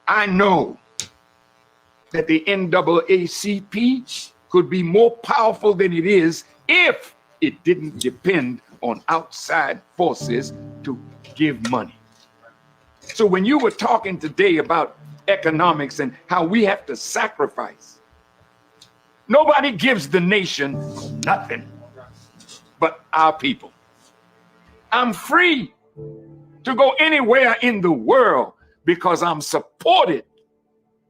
I know that the NAACP could be more powerful than it is if it didn't depend on outside forces to give money. So when you were talking today about economics and how we have to sacrifice, nobody gives the nation nothing but our people. I'm free to go anywhere in the world because I'm supported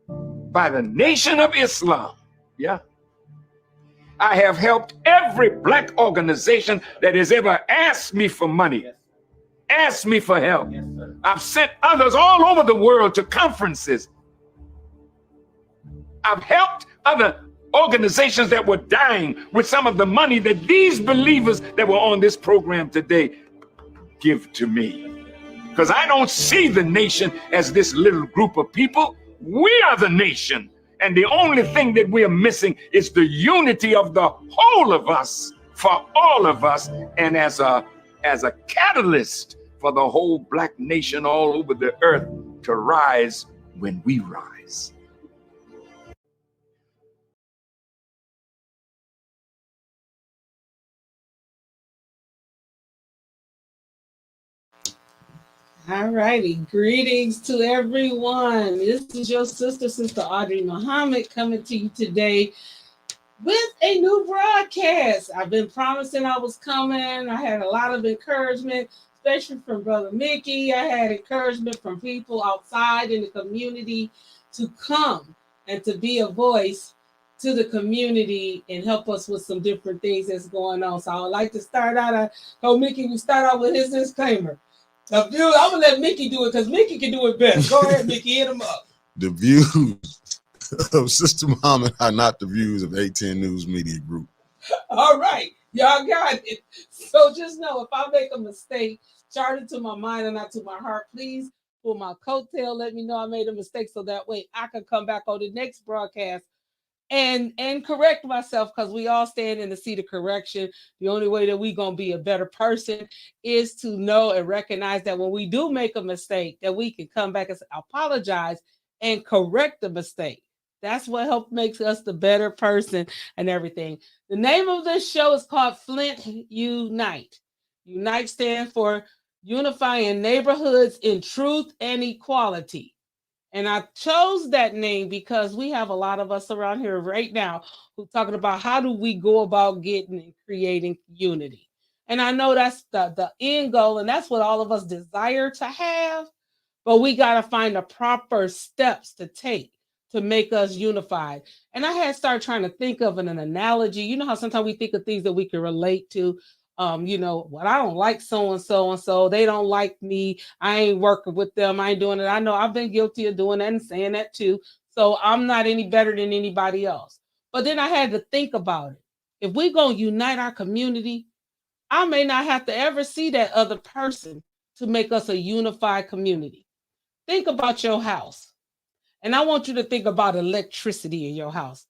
by the Nation of Islam. Yeah. I have helped every black organization that has ever asked me for money, asked me for help. I've sent others all over the world to conferences. I've helped other organizations that were dying with some of the money that these believers that were on this program today give to me. Because I don't see the nation as this little group of people. We are the nation. And the only thing that we are missing is the unity of the whole of us, for all of us, and as a catalyst for the whole black nation all over the earth to rise when we rise. All righty. Greetings to everyone. This is your sister, Sister Audrey Muhammad, coming to you today with a new broadcast. I've been promising I was coming. I had a lot of encouragement, especially from Brother Mickey. I had encouragement from people outside in the community to come and to be a voice to the community and help us with some different things that's going on. So I would like to start out. Mickey, you start out with his disclaimer. I'm gonna let Mickey do it because Mickey can do it best. Go ahead, Mickey, hit him up. The views of Sister Muhammad are not the views of A10 News Media Group. All right, y'all got it. So just know if I make a mistake, chart it to my mind and not to my heart. Please pull my coattail. Let me know I made a mistake so that way I can come back on the next broadcast and correct myself, because we all stand in the seat of correction. The only way that we're gonna be a better person is to know and recognize that when we do make a mistake, that we can come back and apologize and correct the mistake. That's what helps makes us the better person and everything. The name of this show is called Flint Unite. Unite stands for Unifying Neighborhoods in Truth and Equality. And I chose that name because we have a lot of us around here right now who talking about how do we go about getting and creating unity. And I know that's the end goal, and that's what all of us desire to have, but we got to find the proper steps to take to make us unified. And I had started trying to think of an analogy. You know how sometimes we think of things that we can relate to. Well, I don't like so and so, they don't like me. I ain't working with them. I ain't doing it. I know I've been guilty of doing that and saying that too. So I'm not any better than anybody else. But then I had to think about it. If we're going to unite our community, I may not have to ever see that other person to make us a unified community. Think about your house. And I want you to think about electricity in your house.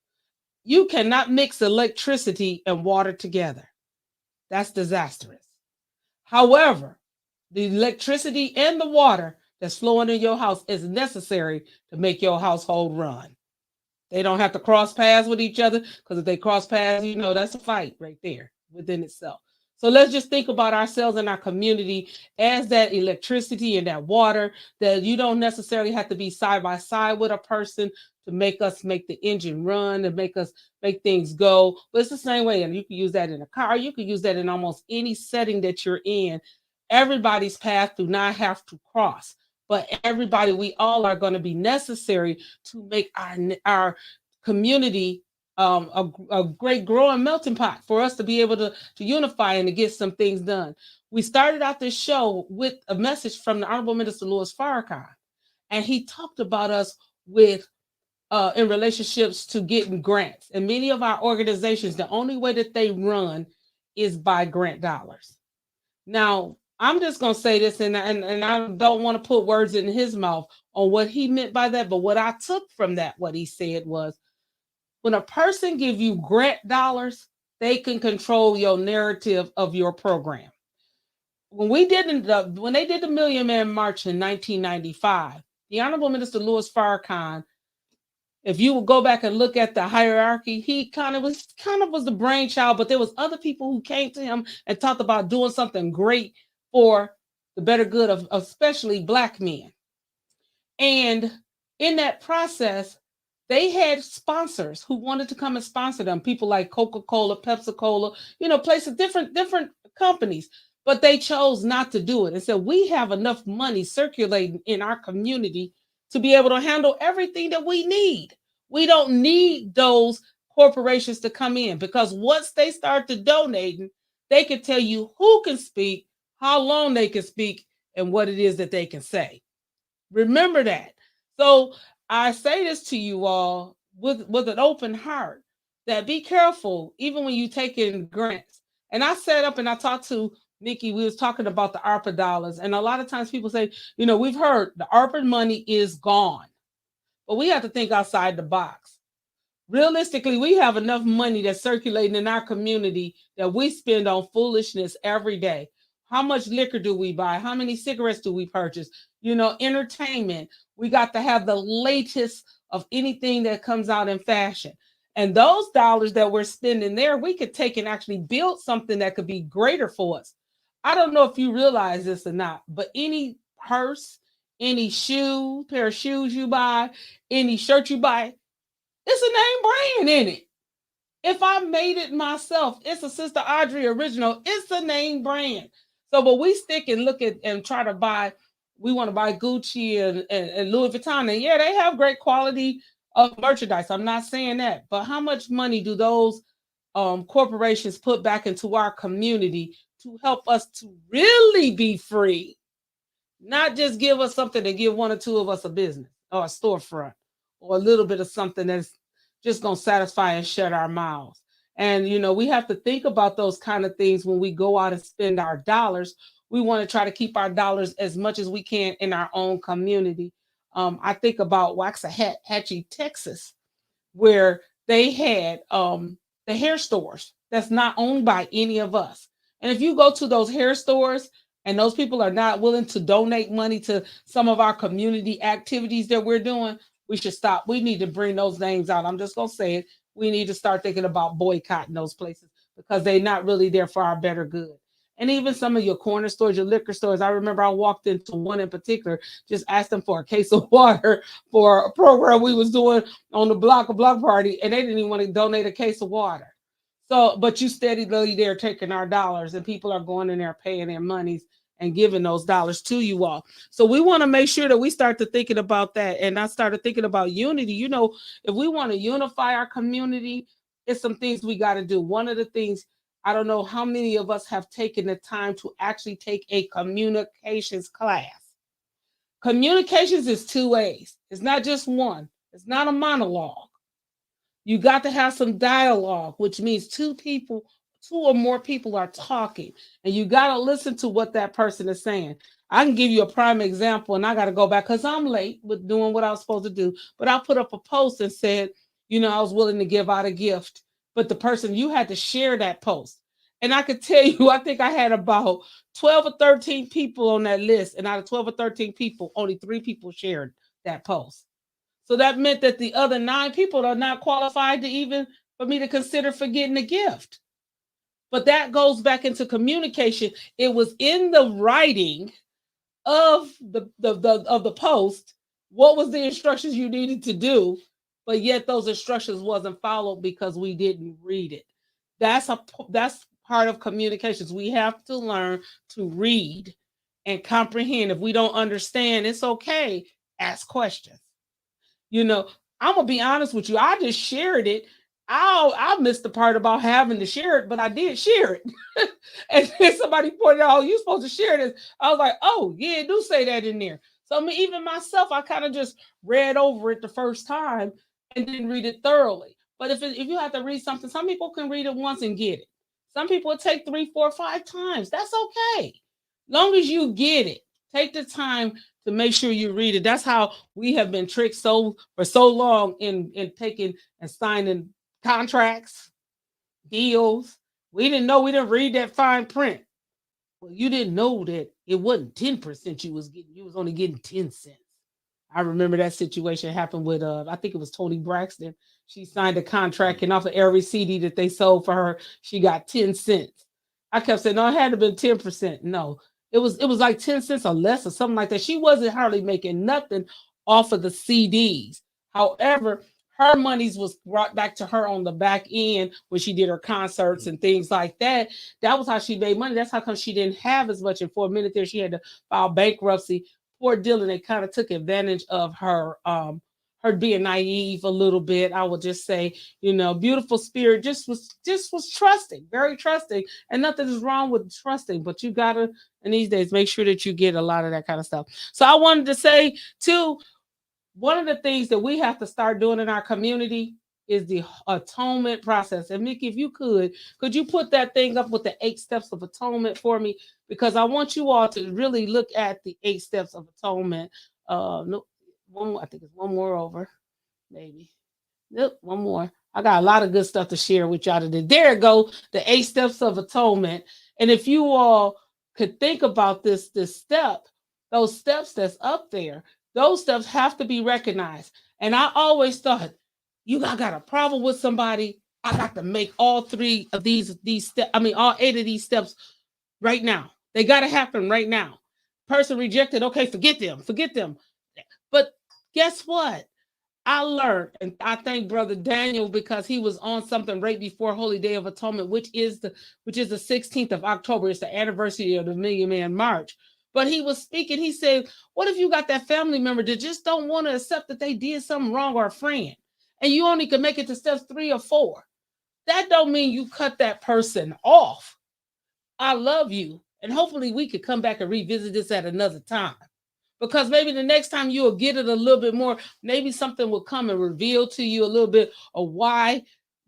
You cannot mix electricity and water together. That's disastrous. However, the electricity and the water that's flowing in your house is necessary to make your household run. They don't have to cross paths with each other, because if they cross paths, that's a fight right there within itself. So let's just think about ourselves and our community as that electricity and that water, that you don't necessarily have to be side by side with a person to make the engine run and make things go. But it's the same way. And you can use that in a car. You can use that in almost any setting that you're in. Everybody's path do not have to cross, but everybody, we all are going to be necessary to make our community a great growing melting pot for us to be able to unify and to get some things done. We started out this show with a message from the Honorable Minister Louis Farrakhan, and he talked about us with in relationships to getting grants. And many of our organizations, the only way that they run is by grant dollars. Now, I'm just going to say this, and I don't want to put words in his mouth on what he meant by that, but what I took from that, what he said was, when a person gives you grant dollars, they can control your narrative of your program. When they did the Million Man March in 1995, The Honorable Minister Louis Farrakhan, if you would go back and look at the hierarchy, he kind of was the brainchild, but there was other people who came to him and talked about doing something great for the better good of especially Black men. And in that process, they had sponsors who wanted to come and sponsor them. People like Coca-Cola, Pepsi-Cola, places, different companies. But they chose not to do it and said, we have enough money circulating in our community to be able to handle everything that we need. We don't need those corporations to come in, because once they start to donating, they can tell you who can speak, how long they can speak, and what it is that they can say. Remember that. So I say this to you all with an open heart, that be careful, even when you take in grants. And I sat up and I talked to Nikki. We was talking about the ARPA dollars. And a lot of times people say, we've heard the ARPA money is gone. But we have to think outside the box. Realistically, we have enough money that's circulating in our community that we spend on foolishness every day. How much liquor do we buy? How many cigarettes do we purchase? Entertainment. We got to have the latest of anything that comes out in fashion. And those dollars that we're spending there, we could take and actually build something that could be greater for us. I don't know if you realize this or not, but any purse, any pair of shoes you buy, any shirt you buy, it's a name brand in it. If I made it myself, it's a Sister Audrey original. It's a name brand. So, but we stick and look at and try to buy. We want to buy Gucci and Louis Vuitton. And yeah, they have great quality of merchandise. I'm not saying that. But how much money do those corporations put back into our community to help us to really be free? Not just give us something to give one or two of us a business or a storefront or a little bit of something that's just going to satisfy and shut our mouths. And, we have to think about those kind of things when we go out and spend our dollars. We want to try to keep our dollars as much as we can in our own community. I think about Waxahachie, Texas, where they had the hair stores that's not owned by any of us. And if you go to those hair stores and those people are not willing to donate money to some of our community activities that we're doing, we should stop. We need to bring those names out. I'm just going to say it. We need to start thinking about boycotting those places because they're not really there for our better good. And even some of your corner stores, your liquor stores. I remember I walked into one in particular, just asked them for a case of water for a program we was doing on the block party, and they didn't even want to donate a case of water. So, but you steadily there taking our dollars, and people are going in there paying their monies and giving those dollars to you all. So we want to make sure that we start to thinking about that. And I started thinking about unity. If we want to unify our community, it's some things we got to do. One of the things, I don't know how many of us have taken the time to actually take a communications class. Communications is 2 ways. It's not just one. It's not a monologue. You got to have some dialogue, which means two or more people are talking, and you got to listen to what that person is saying. I can give you a prime example, and I got to go back because I'm late with doing what I was supposed to do. But I put up a post and said, I was willing to give out a gift, but the person, you had to share that post. And I could tell you, I think I had about 12 or 13 people on that list. And out of 12 or 13 people, only 3 people shared that post. So that meant that the other 9 people are not qualified to even for me to consider for getting a gift. But that goes back into communication. It was in the writing of the post. What was the instructions you needed to do? But yet those instructions wasn't followed because we didn't read it. That's part of communications. We have to learn to read and comprehend. If we don't understand, it's okay. Ask questions. I'm gonna be honest with you. I just shared it. I missed the part about having to share it, but I did share it. And then somebody pointed out, "Oh, you're supposed to share this." I was like, "Oh, yeah, do say that in there." So even myself, I kind of just read over it the first time and didn't read it thoroughly. But if you have to read something, some people can read it once and get it. Some people it take 3, 4, 5 times. That's okay. Long as you get it, take the time to make sure you read it. That's how we have been tricked for so long in taking and signing contracts, deals. We didn't read that fine print. Well, you didn't know that it wasn't 10% you was getting. You was only getting 10 cents. I remember that situation happened with I think it was Tony Braxton. She signed a contract, and off of every CD that they sold for her, she got 10 cents. I kept saying, no, it had to be 10%. No, it was like 10 cents or less or something like that. She wasn't hardly making nothing off of the CDs. However, her monies was brought back to her on the back end when she did her concerts and things like that. That was how she made money. That's how come she didn't have as much. And for a minute there, she had to file bankruptcy. Poor Dylan, they kind of took advantage of her her being naive a little bit. I would just say, beautiful spirit, just was trusting, very trusting, and nothing is wrong with trusting, but you gotta in these days make sure that you get a lot of that kind of stuff. So I wanted to say too, one of the things that we have to start doing in our community is the atonement process. And Mickey, if you could you put that thing up with the 8 steps of atonement for me? Because I want you all to really look at the 8 steps of atonement. No, I think it's one more over, maybe. Nope, one more. I got a lot of good stuff to share with y'all today. There it go, the 8 steps of atonement. And if you all could think about this step, those steps that's up there, those steps have to be recognized. And I always thought, I got a problem with somebody, I got to make all 3 of these steps. I mean, all 8 of these steps right now. They got to happen right now. Person rejected. Okay, forget them. But guess what? I learned, and I thank Brother Daniel because he was on something right before Holy Day of Atonement, which is the 16th of October. It's the anniversary of the Million Man March. But he was speaking. He said, "What if you got that family member that just don't want to accept that they did something wrong, or a friend, and you only can make it to steps 3 or 4? That don't mean you cut that person off. I love you, and hopefully we could come back and revisit this at another time." Because maybe the next time you'll get it a little bit more. Maybe something will come and reveal to you a little bit of why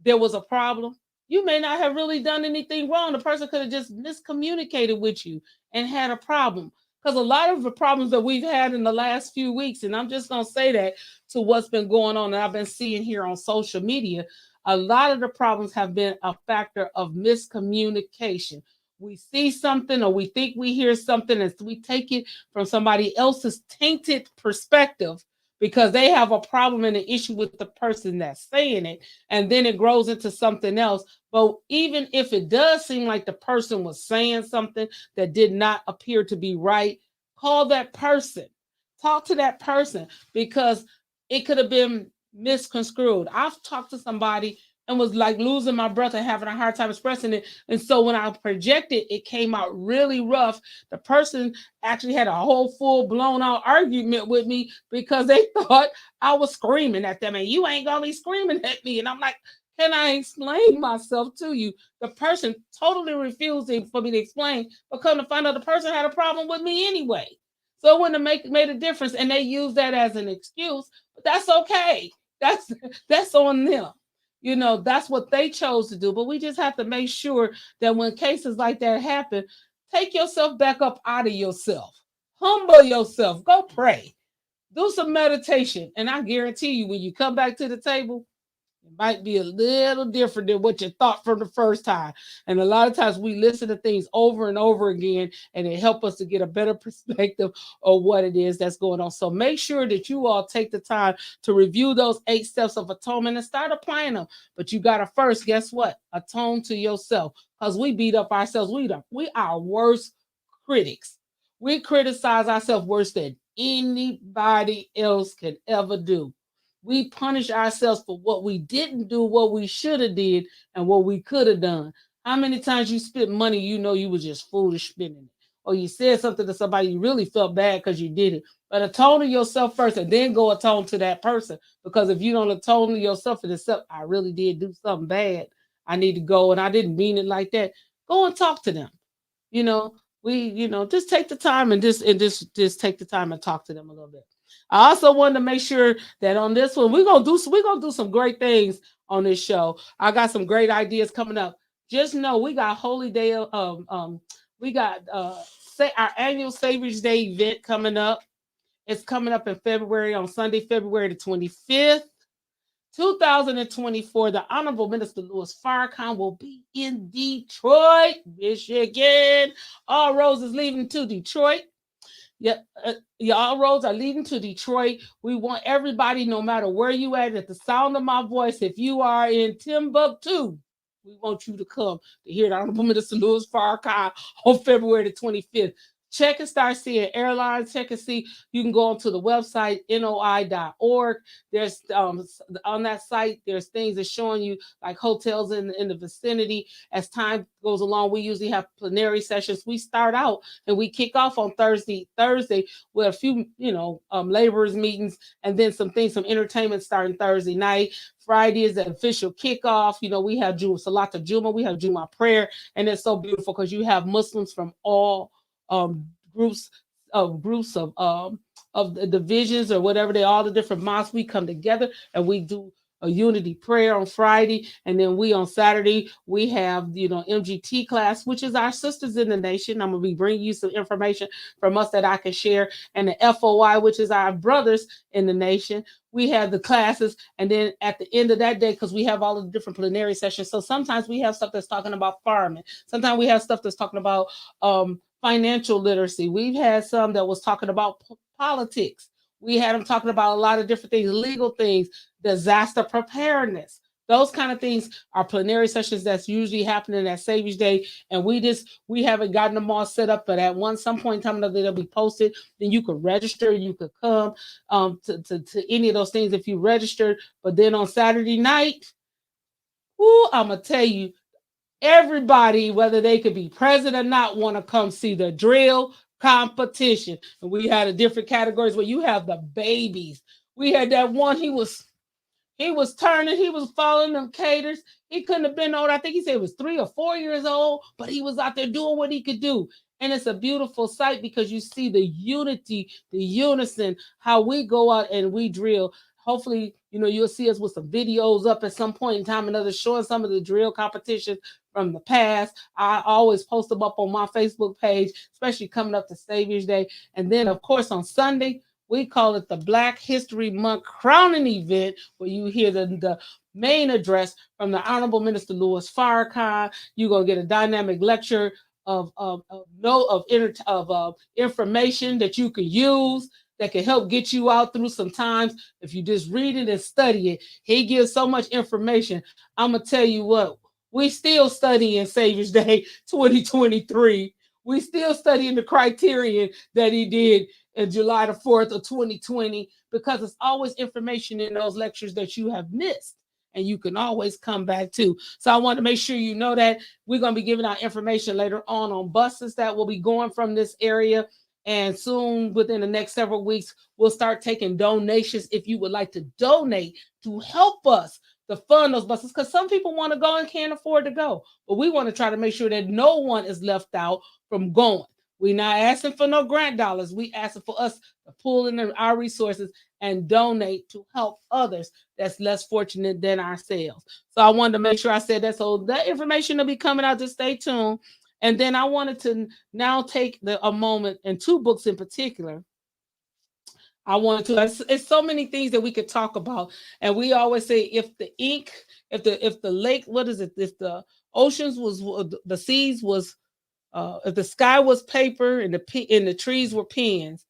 there was a problem. You may not have really done anything wrong. The person could have just miscommunicated with you and had a problem. Because a lot of the problems that we've had in the last few weeks, and I'm just going to say that to what's been going on and I've been seeing here on social media, a lot of the problems have been a factor of miscommunication. We see something or we think we hear something and we take it from somebody else's tainted perspective because they have a problem and an issue with the person that's saying it, and then it grows into something else. But even if it does seem like the person was saying something that did not appear to be right, call that person, talk to that person, because it could have been misconstrued. I've talked to somebody and was like losing my breath and having a hard time expressing it. And so when I projected, it came out really rough. The person actually had a whole full blown out argument with me because they thought I was screaming at them. And you ain't gonna be screaming at me. And I'm like, can I explain myself to you? The person totally refusing for me to explain, but come to find out the person had a problem with me anyway. So it wouldn't have made a difference. And they use that as an excuse, but that's okay. That's on them. That's what they chose to do. But we just have to make sure that when cases like that happen, take yourself back up out of yourself. Humble yourself. Go pray. Do some meditation. And I guarantee you, when you come back to the table, it might be a little different than what you thought from the first time. And a lot of times we listen to things over and over again, and it helps us to get a better perspective of what it is that's going on. So make sure that you all take the time to review those 8 steps of atonement and start applying them. But you got to first, guess what? Atone to yourself, because we beat up ourselves. We are our worst critics. We criticize ourselves worse than anybody else can ever do. We punish ourselves for what we didn't do, what we should have did, and what we could have done. How many times you spent money you was just foolish spending it? Or you said something to somebody you really felt bad because you did it. But atone to yourself first and then go atone to that person. Because if you don't atone to yourself and accept, I really did do something bad, I need to go and I didn't mean it like that, go and talk to them. Just take the time and just take the time and talk to them a little bit. I also wanted to make sure that on this one, we're gonna do some great things on this show. I got some great ideas coming up. Just know we got Holy Day we got our annual Savior's Day event coming up. It's coming up in February, on Sunday, February the 25th, 2024. The Honorable Minister Louis Farrakhan will be in Detroit, Michigan. All roads is leading to Detroit. Yeah, y'all roads are leading to Detroit. We want everybody, no matter where you at the sound of my voice, if you are in Timbuktu, we want you to come to hear the Honorable Minister Louis Farrakhan on February the 25th. Check and start seeing airlines. Check and see. You can go onto the website, noi.org. There's on that site, there's things that's showing you like hotels in the vicinity. As time goes along, we usually have plenary sessions. We start out and we kick off on Thursday with a few, laborers meetings, and then some entertainment starting Thursday night. Friday is the official kickoff. We have Salat Juma, we have Juma prayer, and it's so beautiful because you have Muslims from all groups of the divisions or whatever they all the different mosques. We come together and we do a unity prayer on Friday, and then we on Saturday we have MGT class, which is our sisters in the nation. I'm gonna be bringing you some information from us that I can share, and the FOI, which is our brothers in the nation. We have the classes, and then at the end of that day, because we have all of the different plenary sessions, so sometimes we have stuff that's talking about farming, sometimes we have stuff that's talking about financial literacy. We've had some that was talking about politics. We had them talking about a lot of different things, legal things, disaster preparedness. Those kind of things are plenary sessions that's usually happening at Savior's Day, and we haven't gotten them all set up. But at some point in time, they'll be posted. Then you could register. You could come to any of those things if you registered. But then on Saturday night, I'm gonna tell you, everybody, whether they could be present or not, want to come see the drill competition. And we had a different categories where you have the babies. We had that one, he was turning, he was following them caters. He couldn't have been old. I think he said he was 3 or 4 years old, but he was out there doing what he could do. And it's a beautiful sight because you see the unity, the unison, how we go out and we drill. Hopefully, you'll see us with some videos up at some point in time, another showing some of the drill competitions from the past. I always post them up on my Facebook page, especially coming up to Savior's Day. And then, of course, on Sunday, we call it the Black History Month crowning event, where you hear the main address from the Honorable Minister Louis Farrakhan. You're going to get a dynamic lecture of information that you can use, that can help get you out through some times. If you just read it and study it, he gives so much information. I'm going to tell you what, we still studying Savior's Day 2023. We still studying the criterion that he did in July the 4th of 2020, because it's always information in those lectures that you have missed, and you can always come back to. So I want to make sure you know that we're going to be giving out information later on buses that will be going from this area. And soon, within the next several weeks, we'll start taking donations if you would like to donate to help us to fund those buses, because some people want to go and can't afford to go. But we want to try to make sure that no one is left out from going. We're not asking for no grant dollars. We asking for us to pull in our resources and donate to help others that's less fortunate than ourselves. So I wanted to make sure I said that. So that information will be coming out. Just stay tuned. And then I wanted to now take a moment, and 2 books in particular. I wanted to. It's so many things that we could talk about, and we always say, if the ink, if the lake, what is it? If the oceans was, the seas was, if the sky was paper and the trees were pens,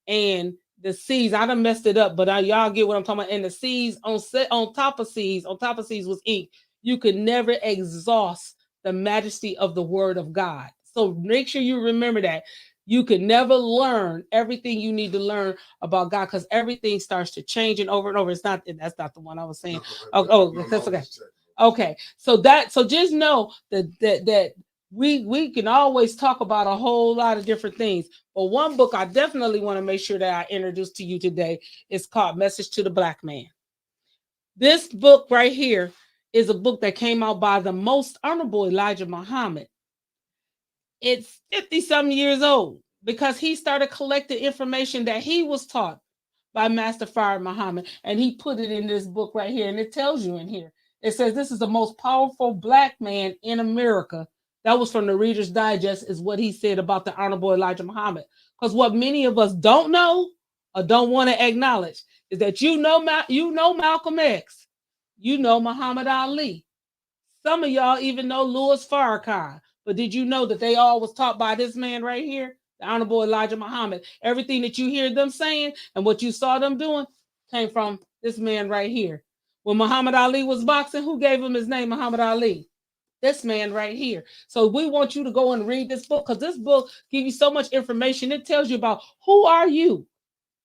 and the seas, I done messed it up, but y'all get what I'm talking about. And the seas on top of seas was ink. You could never exhaust the majesty of the Word of God. So make sure you remember that. You can never learn everything you need to learn about God, because everything starts to change and over. That's not the one I was saying. That's okay. Okay, so just know that we can always talk about a whole lot of different things. But one book I definitely want to make sure that I introduce to you today is called Message to the Black Man. This book right here is a book that came out by the Most Honorable Elijah Muhammad. It's 50-something years old, because he started collecting information that he was taught by Master Fard Muhammad, and he put it in this book right here, and it tells you in here. It says this is the most powerful Black man in America. That was from the Reader's Digest, is what he said about the Honorable Elijah Muhammad. Because what many of us don't know or don't want to acknowledge is that you know Malcolm X, you know Muhammad Ali. Some of y'all even know Louis Farrakhan. But did you know that they all was taught by this man right here, the Honorable Elijah Muhammad. Everything that you hear them saying and what you saw them doing came from this man right here. When Muhammad Ali was boxing, who gave him his name, Muhammad Ali? This man right here. So we want you to go and read this book, because this book gives you so much information. It tells you about who are you,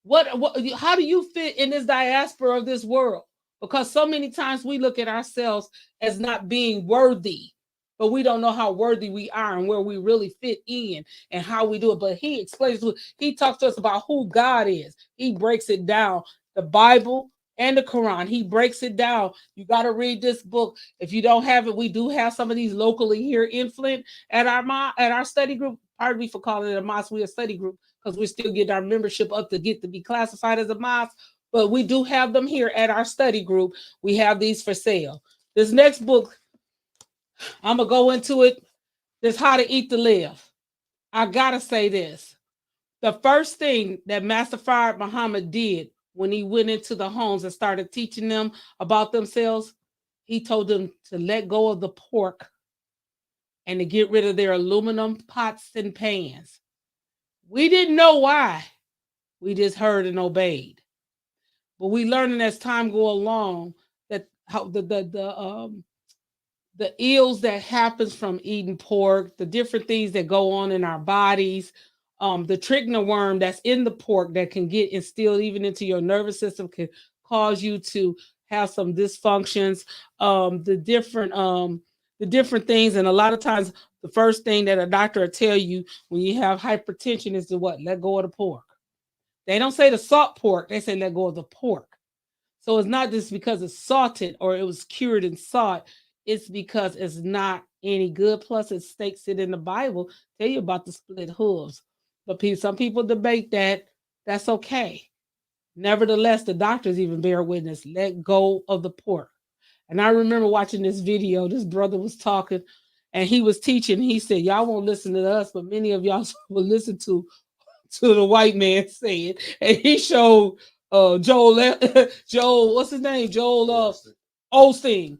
what how do you fit in this diaspora of this world? Because so many times we look at ourselves as not being worthy, but we don't know how worthy we are and where we really fit in and how we do it. But he explains, he talks to us about who God is. He breaks it down, the Bible and the Quran. He breaks it down. You got to read this book. If you don't have it, we do have some of these locally here in Flint at our study group. Pardon me for calling it a mosque. We're a study group because we're still getting our membership up to get to be classified as a mosque. But we do have them here at our study group. We have these for sale. This next book, I'm going to go into it. This How to Eat to Live. I got to say this. The first thing that Master Fard Muhammad did when he went into the homes and started teaching them about themselves, he told them to let go of the pork and to get rid of their aluminum pots and pans. We didn't know why. We just heard and obeyed. But we learning as time go along that how the ills that happens from eating pork, the different things that go on in our bodies, the trichina worm that's in the pork that can get instilled even into your nervous system can cause you to have some dysfunctions, the different things. And a lot of times the first thing that a doctor will tell you when you have hypertension is to what? Let go of the pork. They don't say the salt pork, they say let go of the pork. So it's not just because it's salted or it was cured in salt. It's because it's not any good. Plus, it states it in the Bible, tell you about the split hooves. But some people debate that. That's okay. Nevertheless, the doctors even bear witness. Let go of the pork. And I remember watching this video. This brother was talking and he was teaching. He said, y'all won't listen to us, but many of y'all will listen to the white man say it. And he showed Joel, what's his name? Joel Osteen.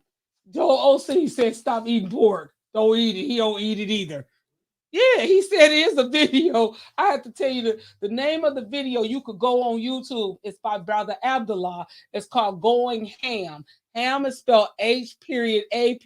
Joel Osteen said, stop eating pork. Don't eat it. He don't eat it either. Yeah, he said it is a video. I have to tell you the name of the video. You could go on YouTube. It's by Brother Abdullah. It's called Going Ham. Ham is spelled H.A.M.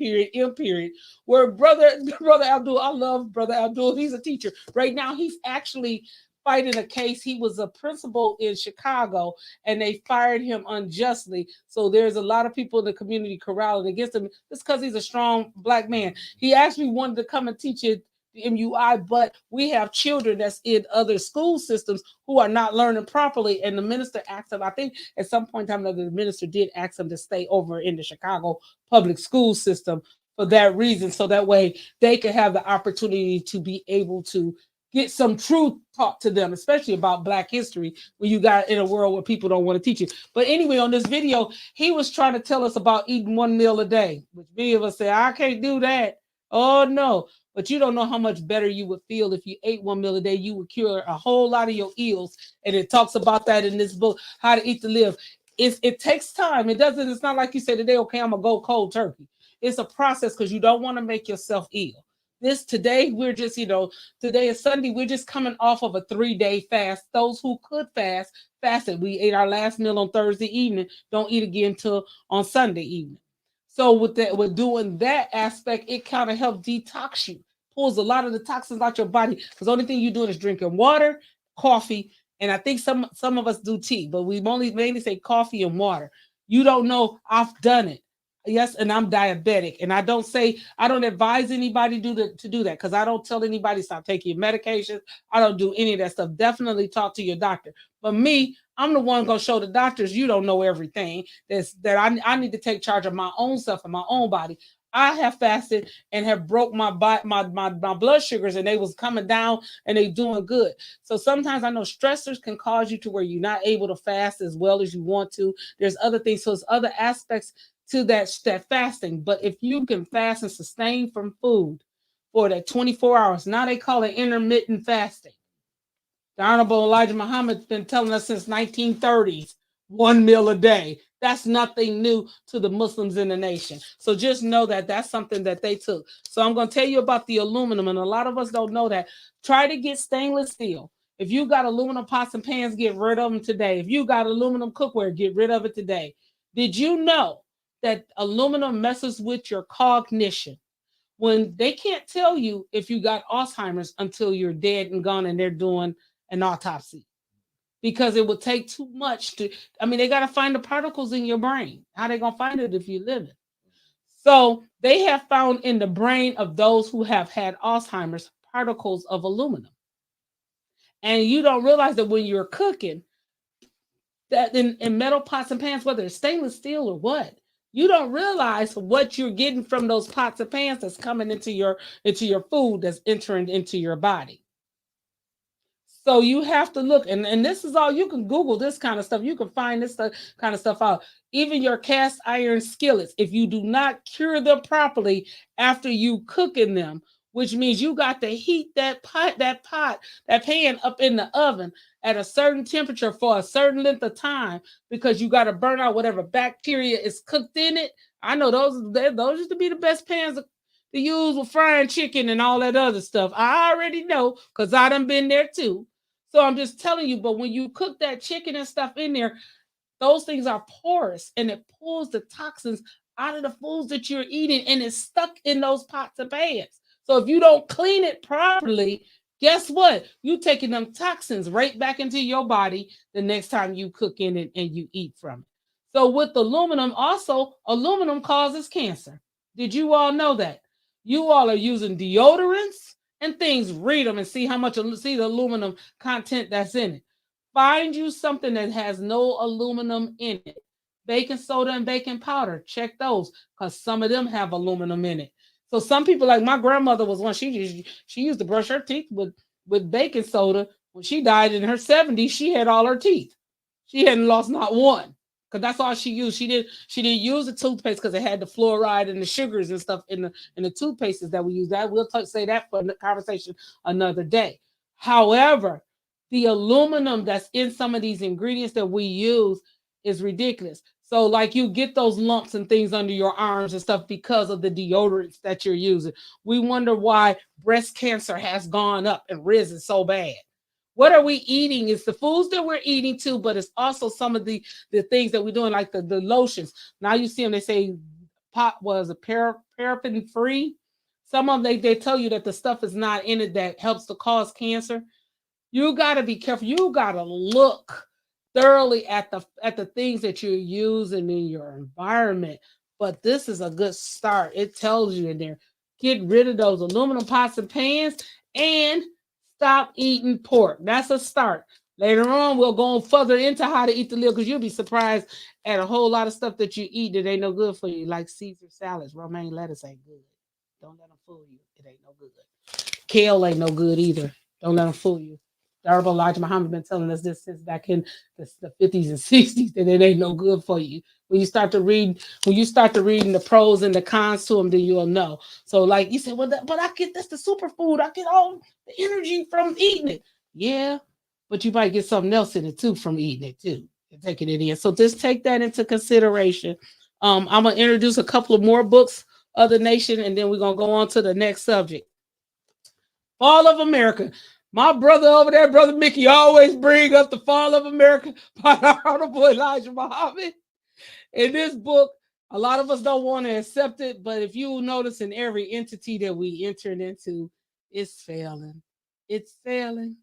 Where Brother Abdul, I love Brother Abdul. He's a teacher. Right now, he's actually fighting a case. He was a principal in Chicago and they fired him unjustly. So there's a lot of people in the community corralling against him. Just because he's a strong black man. He actually wanted to come and teach it MUI, but we have children that's in other school systems who are not learning properly. And the minister asked them, I think at some point in time, the minister did ask them to stay over in the Chicago public school system for that reason. So that way they could have the opportunity to be able to get some truth taught to them, especially about Black history, when you got in a world where people don't want to teach it. But anyway, on this video, he was trying to tell us about eating one meal a day, which many of us say, I can't do that. Oh, no. But you don't know how much better you would feel if you ate one meal a day. You would cure a whole lot of your ills. And it talks about that in this book, How to Eat to Live. It takes time. It's not like you say today, okay, I'm going to go cold turkey. It's a process because you don't want to make yourself ill. Today today is Sunday. We're just coming off of a 3-day fast. Those who could fasted. We ate our last meal on Thursday evening. Don't eat again till on Sunday evening. So with doing that aspect, it kind of helps detox you, pulls a lot of the toxins out your body. Because the only thing you're doing is drinking water, coffee, and I think some of us do tea, but we mainly say coffee and water. You don't know, I've done it. Yes, and I'm diabetic, and I don't advise anybody to do that because I don't tell anybody stop taking your medications. I don't do any of that stuff. Definitely talk to your doctor. But me, I'm the one gonna show the doctors you don't know everything. I need to take charge of my own self and my own body. I have fasted and have broke my blood sugars, and they was coming down and they doing good. So sometimes I know stressors can cause you to where you're not able to fast as well as you want to. There's other things, so there's other aspects to that fasting. But if you can fast and sustain from food for that 24 hours, now they call it intermittent fasting. The Honorable Elijah Muhammad's been telling us since 1930s, one meal a day. That's nothing new to the Muslims in the nation. So just know that that's something that they took. So I'm going to tell you about the aluminum, and a lot of us don't know that. Try to get stainless steel. If you got aluminum pots and pans, get rid of them today. If you got aluminum cookware, get rid of it today. Did you know that aluminum messes with your cognition? When they can't tell you if you got Alzheimer's until you're dead and gone and they're doing an autopsy, because it would take too much to, I mean, they got to find the particles in your brain. How they going to find it if you live it? So they have found in the brain of those who have had Alzheimer's particles of aluminum. And you don't realize that when you're cooking, that in metal pots and pans, whether it's stainless steel or what, you don't realize what you're getting from those pots and pans that's coming into your food, that's entering into your body. So you have to look, and this is all, you can Google this kind of stuff. You can find this kind of stuff out. Even your cast iron skillets, if you do not cure them properly after you cooking them, which means you got to heat that pan up in the oven at a certain temperature for a certain length of time, because you got to burn out whatever bacteria is cooked in it. I know those used to be the best pans to use with frying chicken and all that other stuff. I already know because I done been there too. So I'm just telling you, but when you cook that chicken and stuff in there, those things are porous and it pulls the toxins out of the foods that you're eating, and it's stuck in those pots and pans. So if you don't clean it properly, guess what? You taking them toxins right back into your body the next time you cook in it and you eat from it. So with aluminum, also, aluminum causes cancer. Did you all know that? You all are using deodorants and things. Read them and see how much, see the aluminum content that's in it. Find you something that has no aluminum in it. Baking soda and baking powder, check those, because some of them have aluminum in it. So some people, like my grandmother was one, she used to brush her teeth with baking soda. When she died in her 70s, she had all her teeth. She hadn't lost not one, because that's all she used. She didn't use the toothpaste because it had the fluoride and the sugars and stuff in the toothpastes that we use. That we'll say that for the conversation another day. However, the aluminum that's in some of these ingredients that we use is ridiculous. So like you get those lumps and things under your arms and stuff because of the deodorants that you're using. We wonder why breast cancer has gone up and risen so bad. What are we eating? It's the foods that we're eating too, but it's also some of the things that we're doing, like the lotions. Now you see them, they say pot was a paraffin free. Some of them, they tell you that the stuff is not in it that helps to cause cancer. You got to be careful. You got to look thoroughly at the things that you're using in your environment. But this is a good start. It tells you in there, get rid of those aluminum pots and pans and stop eating pork. That's a start. Later on, we'll go further into how to eat the liver, because you'll be surprised at a whole lot of stuff that you eat that ain't no good for you, like Caesar salads. Romaine lettuce ain't good. Don't let them fool you. It ain't no good. Kale ain't no good either. Don't let them fool you. Honorable Elijah Muhammad been telling us this since back in the 50s and 60s, that it ain't no good for you. When you start to reading the pros and the cons to them, then you'll know. So like you said, well, but I get this, the superfood. I get all the energy from eating it. Yeah, but you might get something else in it too from eating it too, and taking it in. So just take that into consideration. I'm gonna introduce a couple of more books of the nation, and then we're gonna go on to the next subject. Fall of America. My brother over there, Brother Mickey, always bring up the Fall of America by the Honorable Elijah Muhammad. In this book, a lot of us don't want to accept it, but if you notice, in every entity that we entered into, it's failing. It's failing.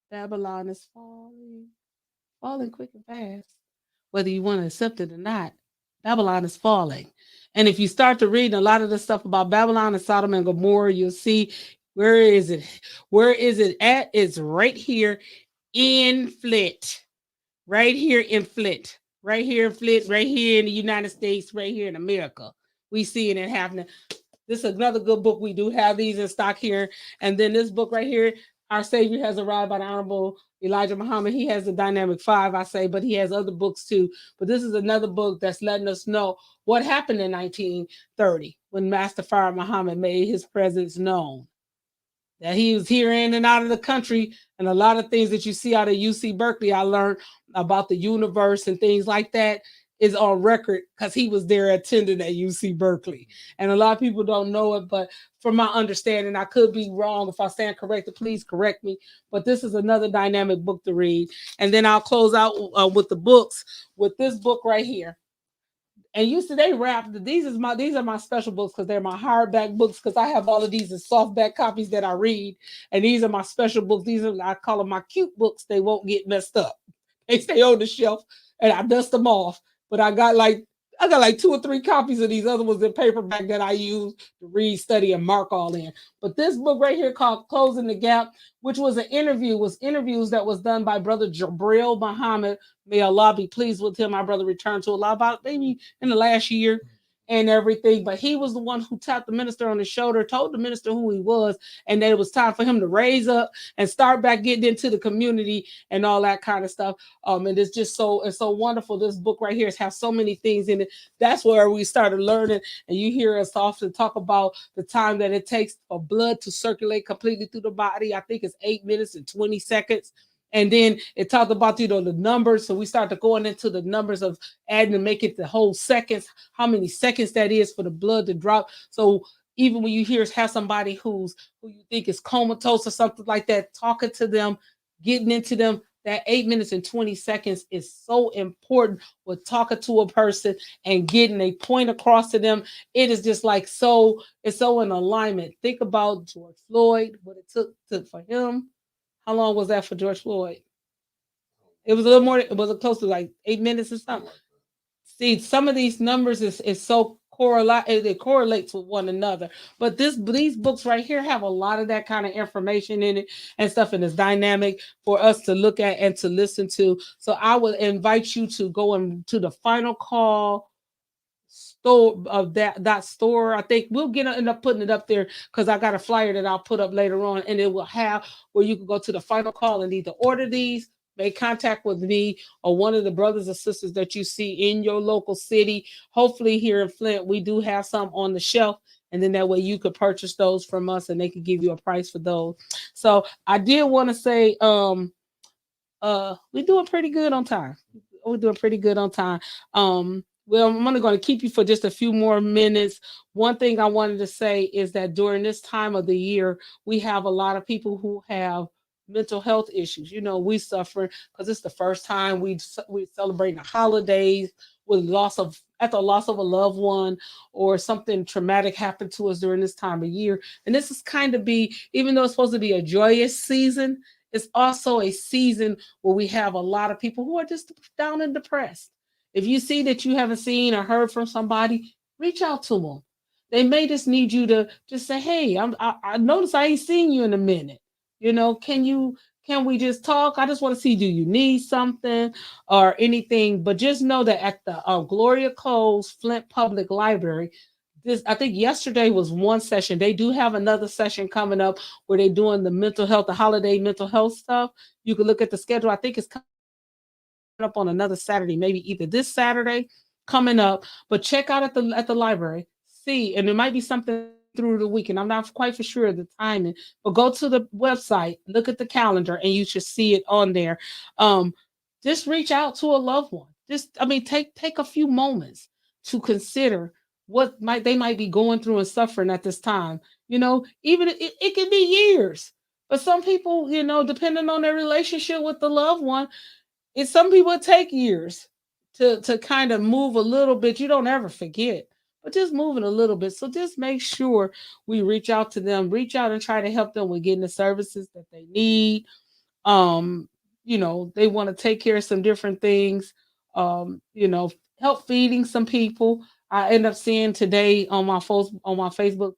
Babylon is falling quick and fast. Whether you want to accept it or not, Babylon is falling. And if you start to read a lot of the stuff about Babylon and Sodom and Gomorrah, you'll see, where is it? Where is it at? It's right here in Flint. Right here in Flint. Right here in Flint. Right here in the United States. Right here in America. We seeing it happening. This is another good book. We do have these in stock here. And then this book right here, Our Savior Has Arrived, by the Honorable Elijah Muhammad. He has the Dynamic 5, I say, but he has other books too. But this is another book that's letting us know what happened in 1930 when Master Fard Muhammad made his presence known. That he was here in and out of the country, and a lot of things that you see out of UC Berkeley, I learned about the universe and things like that. is on record because he was there attending at UC Berkeley. And a lot of people don't know it, but from my understanding, I could be wrong. If I stand corrected, please correct me. But this is another dynamic book to read. And then I'll close out with the books, with this book right here. And usually they wrap these are my special books because they're my hardback books, because I have all of these as softback copies that I read. And these are my special books. These are, I call them my cute books. They won't get messed up. They stay on the shelf and I dust them off. But I got like 2 or 3 copies of these other ones in paperback that I use to read, study, and mark all in. But this book right here called Closing the Gap, which was interviews that was done by Brother Jabril Muhammad. May Allah be pleased with him. My brother returned to Allah about maybe in the last year and everything. But he was the one who tapped the minister on the shoulder, told the minister who he was, and that it was time for him to raise up and start back getting into the community and all that kind of stuff. And it's just it's so wonderful. This book right here has so many things in it. That's where we started learning. And you hear us often talk about the time that it takes for blood to circulate completely through the body. I think it's 8 minutes and 20 seconds. And then it talked about, the numbers. So we started going into the numbers of adding to make it the whole seconds, how many seconds that is for the blood to drop. So even when you have somebody who you think is comatose or something like that, talking to them, getting into them, that 8 minutes and 20 seconds is so important with talking to a person and getting a point across to them. It is just like it's so in alignment. Think about George Floyd, what it took for him. How long was that for George Floyd? It was a little more, it was close to like 8 minutes or something. See, some of these numbers is so they correlate with one another. But these books right here have a lot of that kind of information in it and stuff, and it's dynamic for us to look at and to listen to. So I would invite you to go into the Final Call store of that store. I think we'll end up putting it up there because I got a flyer that I'll put up later on, and it will have where you can go to the Final Call and either order these, make contact with me or one of the brothers or sisters that you see in your local city. Hopefully here in Flint, we do have some on the shelf. And then that way you could purchase those from us and they could give you a price for those. So I did want to say, we're doing pretty good on time. We're doing pretty good on time. Well, I'm only going to keep you for just a few more minutes. One thing I wanted to say is that during this time of the year, we have a lot of people who have mental health issues. We suffer because it's the first time we celebrate the holidays with loss of a loved one or something traumatic happened to us during this time of year. And this is kind of even though it's supposed to be a joyous season, it's also a season where we have a lot of people who are just down and depressed. If you see that you haven't seen or heard from somebody, reach out to them. They may just need you to just say, "Hey, I noticed I ain't seen you in a minute. Can we just talk? I just want to see, do you need something or anything?" But just know that at the Gloria Coles Flint Public Library, I think yesterday was one session. They do have another session coming up where they're doing the holiday mental health stuff. You can look at the schedule. I think it's coming up on another Saturday, maybe either this Saturday coming up. But check out at the library, see, and there might be something through the weekend. I'm not quite for sure of the timing, but go to the website, look at the calendar, and you should see it on there. Just reach out to a loved one. Take a few moments to consider what they might be going through and suffering at this time. Even it can be years, but some people, depending on their relationship with the loved one, some people take years to kind of move a little bit. You don't ever forget, but just moving a little bit. So just make sure we reach out to them, reach out and try to help them with getting the services that they need. They want to take care of some different things. Help feeding some people. I end up seeing today on my Facebook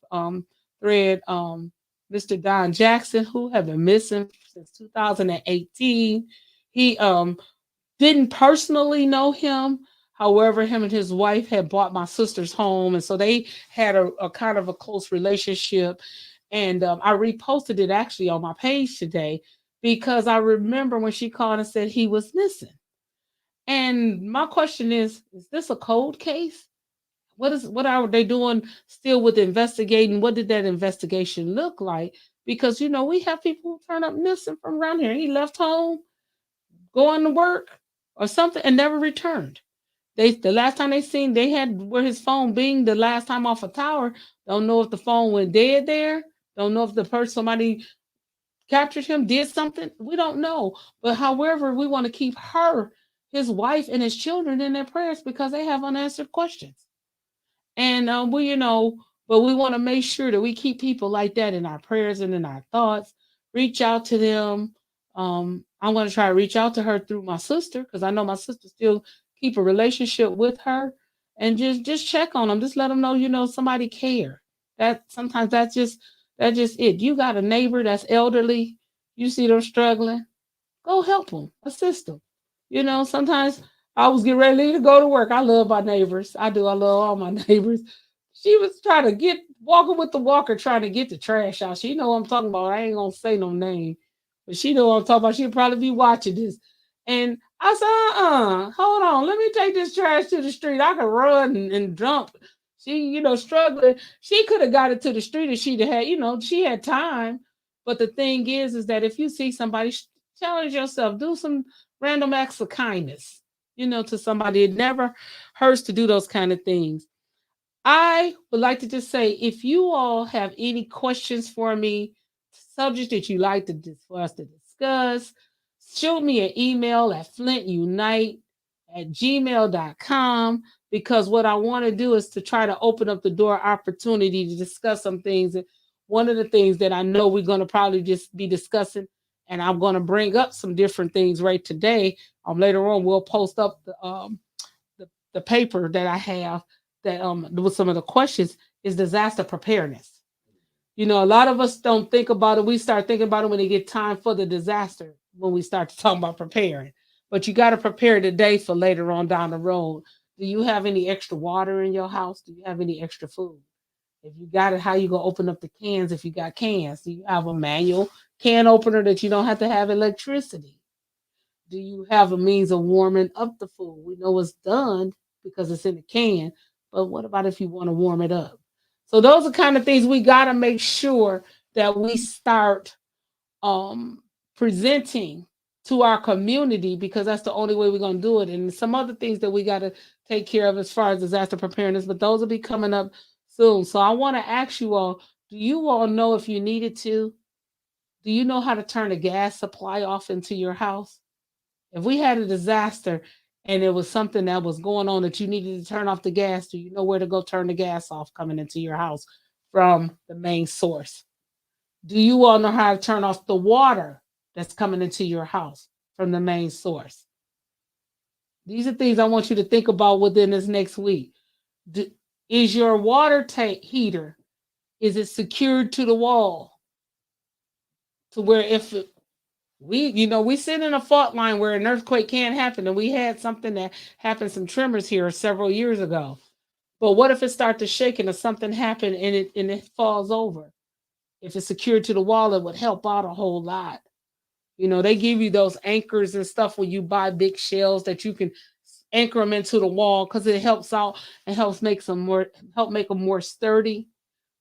thread, Mr. Don Jackson, who have been missing since 2018. He didn't personally know him. However, him and his wife had bought my sister's home, and so they had a kind of a close relationship. And I reposted it actually on my page today because I remember when she called and said he was missing. And my question is this a cold case? What are they doing still with investigating? What did that investigation look like? Because we have people who turn up missing from around here. He left home, going to work or something, and never returned. The last time they seen they had where his phone being the last time off a tower. Don't know if the phone went dead there. Don't know if the person somebody captured him, did something. We don't know. But however, we want to keep her, his wife, and his children in their prayers because they have unanswered questions. And but we want to make sure that we keep people like that in our prayers and in our thoughts. Reach out to them. I'm going to try to reach out to her through my sister because I know my sister still keep a relationship with her, and just check on them. Just let them know somebody care. That sometimes that's just it. You got a neighbor that's elderly. You see them struggling. Go help them, assist them. Sometimes I was getting ready to go to work. I love my neighbors. I do. I love all my neighbors. She was trying to get walking with the walker, trying to get the trash out. She know what I'm talking about. I ain't gonna say no name, but she know what I'm talking about. She'll probably be watching this. And I said, hold on, let me take this trash to the street. I can run and jump. She, struggling. She could have got it to the street if she'd had, she had time. But the thing is that if you see somebody, challenge yourself, do some random acts of kindness, to somebody. It never hurts to do those kind of things. I would like to just say, if you all have any questions for me, subjects that you like for us to discuss, shoot me an email at flintunite@gmail.com, because what I want to do is to try to open up the door opportunity to discuss some things. And one of the things that I know we're going to probably just be discussing, and I'm going to bring up some different things right today. Later on, we'll post up the paper that I have that with some of the questions is disaster preparedness. A lot of us don't think about it. We start thinking about it when it get time for the disaster, when we start to talk about preparing. But you got to prepare today for later on down the road. Do you have any extra water in your house? Do you have any extra food? If you got it, how you gonna open up the cans if you got cans? Do you have a manual can opener that you don't have to have electricity? Do you have a means of warming up the food? We know it's done because it's in the can, but what about if you want to warm it up? So those are kind of things we got to make sure that we start presenting to our community, because that's the only way we're going to do it. And some other things that we got to take care of as far as disaster preparedness, but those will be coming up soon. So I want to ask you all, do you all know, if you needed to, do you know how to turn a gas supply off into your house? If we had a disaster and it was something that was going on that you needed to turn off the gas, do you know where to go turn the gas off coming into your house from the main source? Do you all know how to turn off the water that's coming into your house from the main source? These are things I want you to think about within this next week. Is your water tank heater, is it secured to the wall? To where if we sit in a fault line where an earthquake can't happen, and we had something that happened, some tremors here several years ago. But what if it starts to shake and something happened and it falls over? If it's secured to the wall, it would help out a whole lot. They give you those anchors and stuff when you buy big shells that you can anchor them into the wall, because it helps out and help make them more sturdy.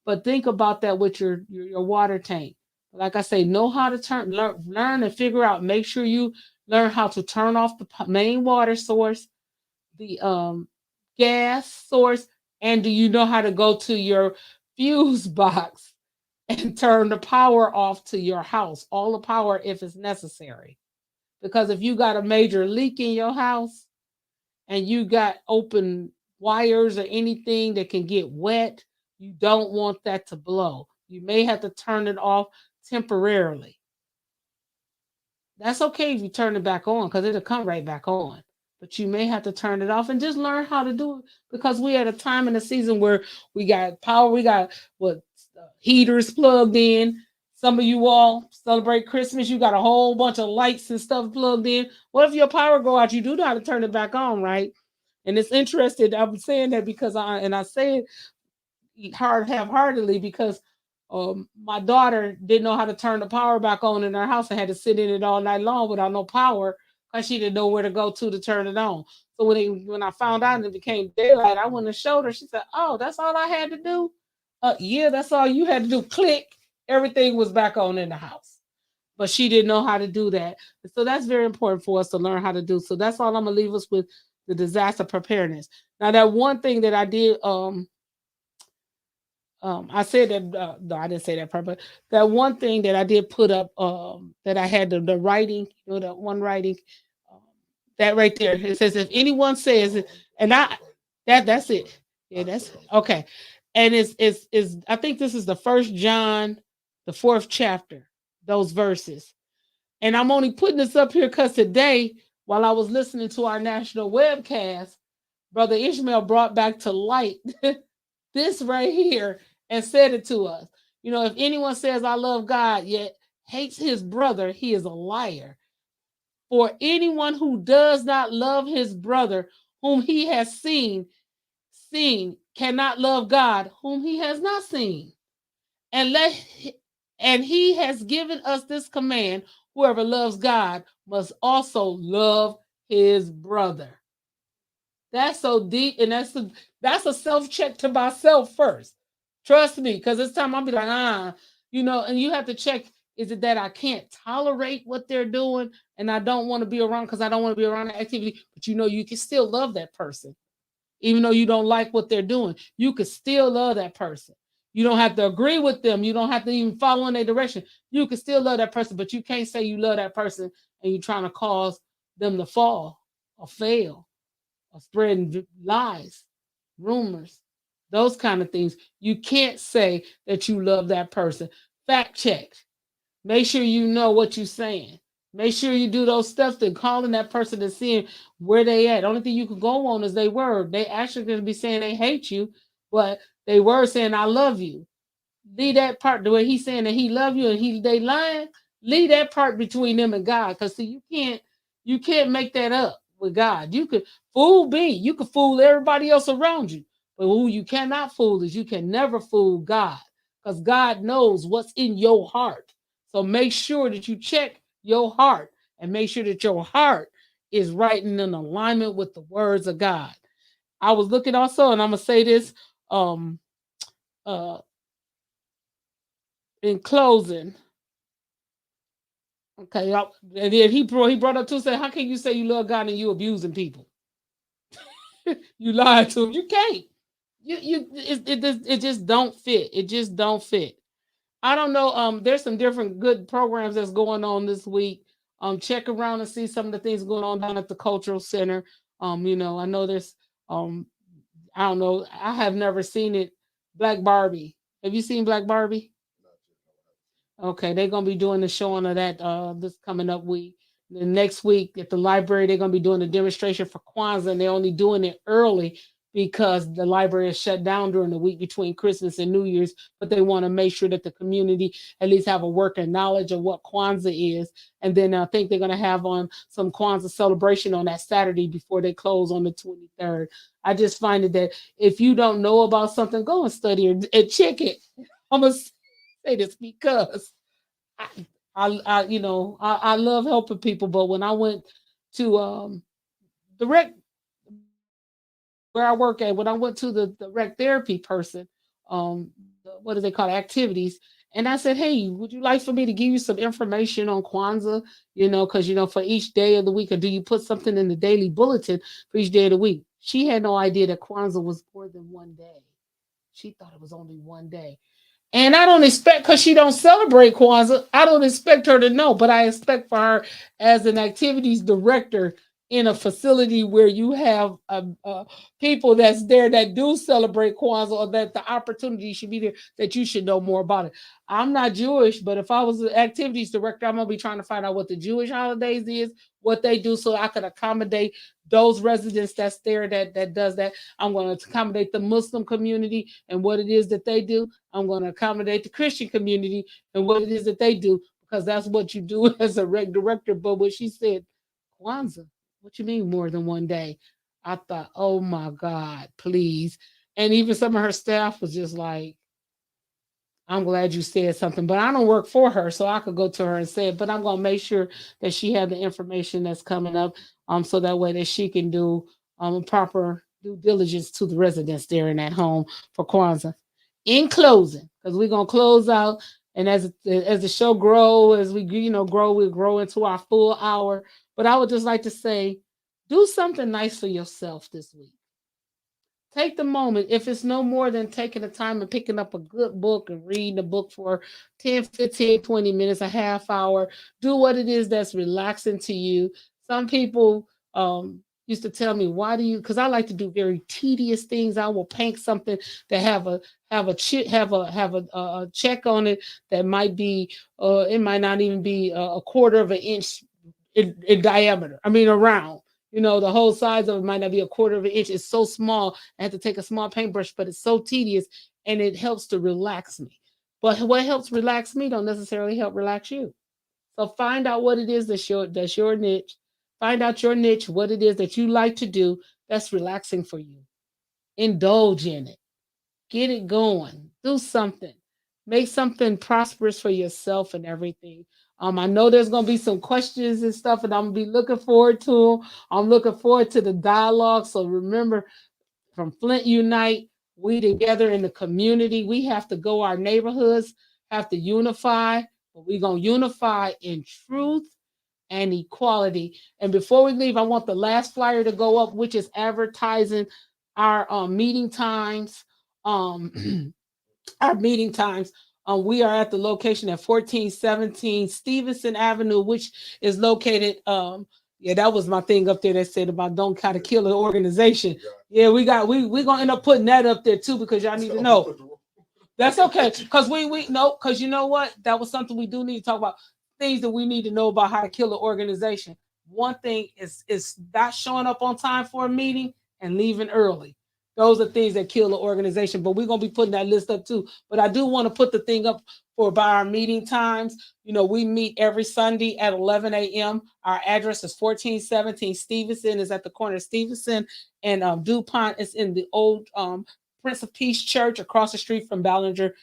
But think about that with your water tank. Like I say, know how to learn and figure out. Make sure you learn how to turn off the main water source, the gas source, and do you know how to go to your fuse box and turn the power off to your house, all the power if it's necessary. Because if you got a major leak in your house and you got open wires or anything that can get wet, you don't want that to blow. You may have to turn it off temporarily. That's okay if you turn it back on, because it'll come right back on. But you may have to turn it off and just learn how to do it, because we're at a time in the season where we got power, we got heaters plugged in. Some of you all celebrate Christmas, you got a whole bunch of lights and stuff plugged in. What if your power go out? You do know how to turn it back on, right? And it's interesting. I'm saying that because I say it half-heartedly, because my daughter didn't know how to turn the power back on in her house and had to sit in it all night long without no power, because she didn't know where to go to turn it on. So when I found out and it became daylight, I went and showed her. She said, "Oh, that's all I had to do." Yeah, that's all you had to do. Click, everything was back on in the house. But she didn't know how to do that. So that's very important for us to learn how to do. So that's all I'm gonna leave us with the disaster preparedness. Now that one thing that I did, I said that no, I didn't say that part, but that one thing that I did put up, that I had the writing, the one writing, um, that right there. It says if anyone says, and that's it. Yeah, that's okay. And it's I think this is the First John, the fourth chapter, those verses. And I'm only putting this up here because today, while I was listening to our national webcast, Brother Ishmael brought back to light this right here and said it to us. If anyone says I love God yet hates his brother, he is a liar. For anyone who does not love his brother whom he has seen cannot love God whom he has not seen. And he has given us this command: whoever loves God must also love his brother. That's so deep, and that's a self check to myself first. Trust me, because this time I'll be like, and you have to check: is it that I can't tolerate what they're doing, and I don't want to be around because I don't want to be around the activity? But you can still love that person, even though you don't like what they're doing. You can still love that person. You don't have to agree with them. You don't have to even follow in their direction. You can still love that person, but you can't say you love that person and you're trying to cause them to fall or fail or spreading lies, rumors, those kind of things. You can't say that you love that person. Fact check. Make sure you know what you're saying. Make sure you do those steps to calling that person and seeing where they at. The only thing you can go on is they word. They actually going to be saying they hate you, but they were saying I love you. Leave that part the way he's saying that he love you and they lying. Leave that part between them and God, because see, you can't make that up with God. You could fool me, you could fool everybody else around you, but who you cannot fool is you can never fool God, because God knows what's in your heart. So make sure that you check your heart and make sure that your heart is right and in alignment with the words of God. I was looking also, and I'm gonna say this uh in closing. Okay, and then he brought up too, said, how can you say you love God and you abusing people? You lied to him. You can't. It just don't fit. It just don't fit. I don't know. There's some different good programs that's going on this week. Check around and see some of the things going on down at the cultural center. I know there's I don't know. I have never seen it. Black Barbie. Have you seen Black Barbie? Okay, they're gonna be doing the showing of that this coming up week. The next week at the library, they're gonna be doing a demonstration for Kwanzaa, and they're only doing it early because the library is shut down during the week between Christmas and New Year's. But they want to make sure that the community at least have a working knowledge of what Kwanzaa is. And then I think they're gonna have on some Kwanzaa celebration on that Saturday before they close on the 23rd. I just find it that if you don't know about something, go and study and check it. I'm gonna say this because I, I love helping people, but when I went to the rec where I work at, when I went to the rec therapy person, what do they call it? Activities, and I said, hey, would you like for me to give you some information on Kwanzaa? Because for each day of the week, or do you put something in the daily bulletin for each day of the week? She had no idea that Kwanzaa was more than one day. She thought it was only one day. And I don't expect, because she don't celebrate Kwanzaa, I don't expect her to know, but I expect for her as an activities director in a facility where you have people that's there that do celebrate Kwanzaa, or that the opportunity should be there, that you should know more about it. I'm not Jewish, but if I was an activities director, I'm going to be trying to find out what the Jewish holidays is, what they do, so I could accommodate those residents that's there that does that. I'm going to accommodate the Muslim community and what it is that they do. I'm going to accommodate the Christian community and what it is that they do, because that's what you do as a rec director. But when she said Kwanzaa, what you mean more than one day? I thought, oh my God, please. And even some of her staff was just like, I'm glad you said something, but I don't work for her, so I could go to her and say it. But I'm gonna make sure that she had the information that's coming up, so that way that she can do proper due diligence to the residents there in that home for Kwanzaa. In closing, because we're gonna close out, and as the show grow, as we grow, we grow into our full hour. But I would just like to say, Do something nice for yourself this week. Take the moment, if it's no more than taking the time and picking up a good book and reading the book for 10, 15, 20 minutes, a half hour. Do what it is that's relaxing to you. Some people used to tell me, why do you, because I like to do very tedious things. I will paint something that have a check on it that might be it might not even be a quarter of an inch in diameter. I mean around. The whole size of it might not be a quarter of an inch. It's so small. I have to take a small paintbrush, but it's so tedious and it helps to relax me. But what helps relax me don't necessarily help relax you. So find out what it is that's your niche. Find out your niche, what it is that you like to do that's relaxing for you. Indulge in it. Get it going. Do something. Make something prosperous for yourself and everything. I know there's gonna be some questions and stuff, and I'm gonna be looking forward to them. I'm looking forward to the dialogue. So remember, from Flint Unite, we together in the community. We have to go. Our neighborhoods have to unify, but we're gonna unify in truth and equality. And before we leave, I want the last flyer to go up, which is advertising our meeting times. Our meeting times. We are at the location at 1417 Stevenson Avenue, which is located. Yeah, that was my thing up there that said about don't kind of kill an organization. Yeah, we're gonna end up putting that up there too because y'all need to know. That's okay. Because we know, because you know what? That was something we do need to talk about. Things that we need to know about how to kill an organization. One thing is not showing up on time for a meeting and leaving early. Those are things that kill the organization, but we're going to be putting that list up too. But I do want to put the thing up for by our meeting times. We meet every Sunday at 11 a.m. Our address is 1417 Stevenson, is at the corner of Stevenson and DuPont. It's in the old Prince of Peace Church across the street from Ballinger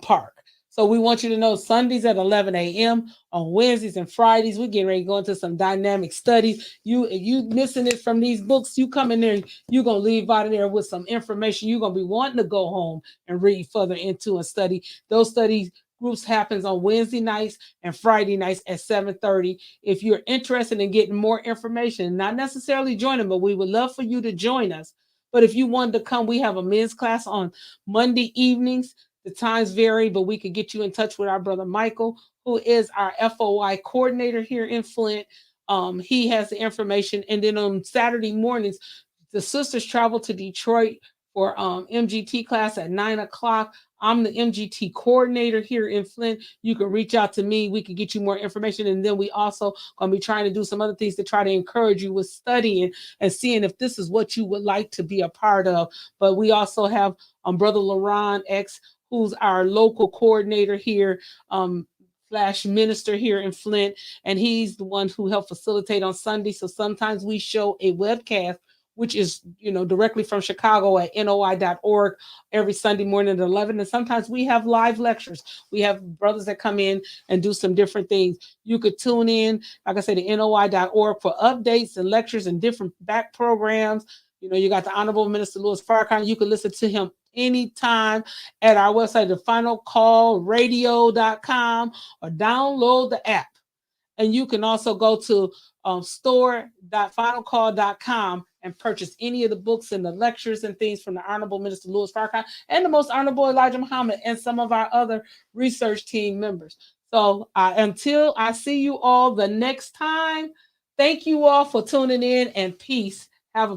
Park. So we want you to know Sundays at 11 a.m. On Wednesdays and Fridays, we're getting ready to go into some dynamic studies. If you missing it from these books, you come in there, you're going to leave out of there with some information you're going to be wanting to go home and read further into and study. Those study groups happens on Wednesday nights and Friday nights at 7:30. If you're interested in getting more information, not necessarily joining, but we would love for you to join us. But if you wanted to come, we have a men's class on Monday evenings. The times vary, but we could get you in touch with our brother Michael, who is our FOI coordinator here in Flint. He has the information. And then on Saturday mornings, the sisters travel to Detroit for MGT class at 9 o'clock. I'm the MGT coordinator here in Flint. You can reach out to me. We can get you more information. And then we also going to be trying to do some other things to try to encourage you with studying and seeing if this is what you would like to be a part of. But we also have Brother LaRon X, who's our local coordinator here, slash minister here in Flint. And he's the one who helped facilitate on Sunday. So sometimes we show a webcast, which is, directly from Chicago at noi.org every Sunday morning at 11. And sometimes we have live lectures. We have brothers that come in and do some different things. You could tune in, like I said, to noi.org for updates and lectures and different back programs. You got the Honorable Minister Louis Farrakhan. You can listen to him anytime at our website, thefinalcallradio.com, or download the app. And you can also go to store.finalcall.com and purchase any of the books and the lectures and things from the Honorable Minister Louis Farrakhan and the Most Honorable Elijah Muhammad and some of our other research team members. So until I see you all the next time, thank you all for tuning in, and peace. Have a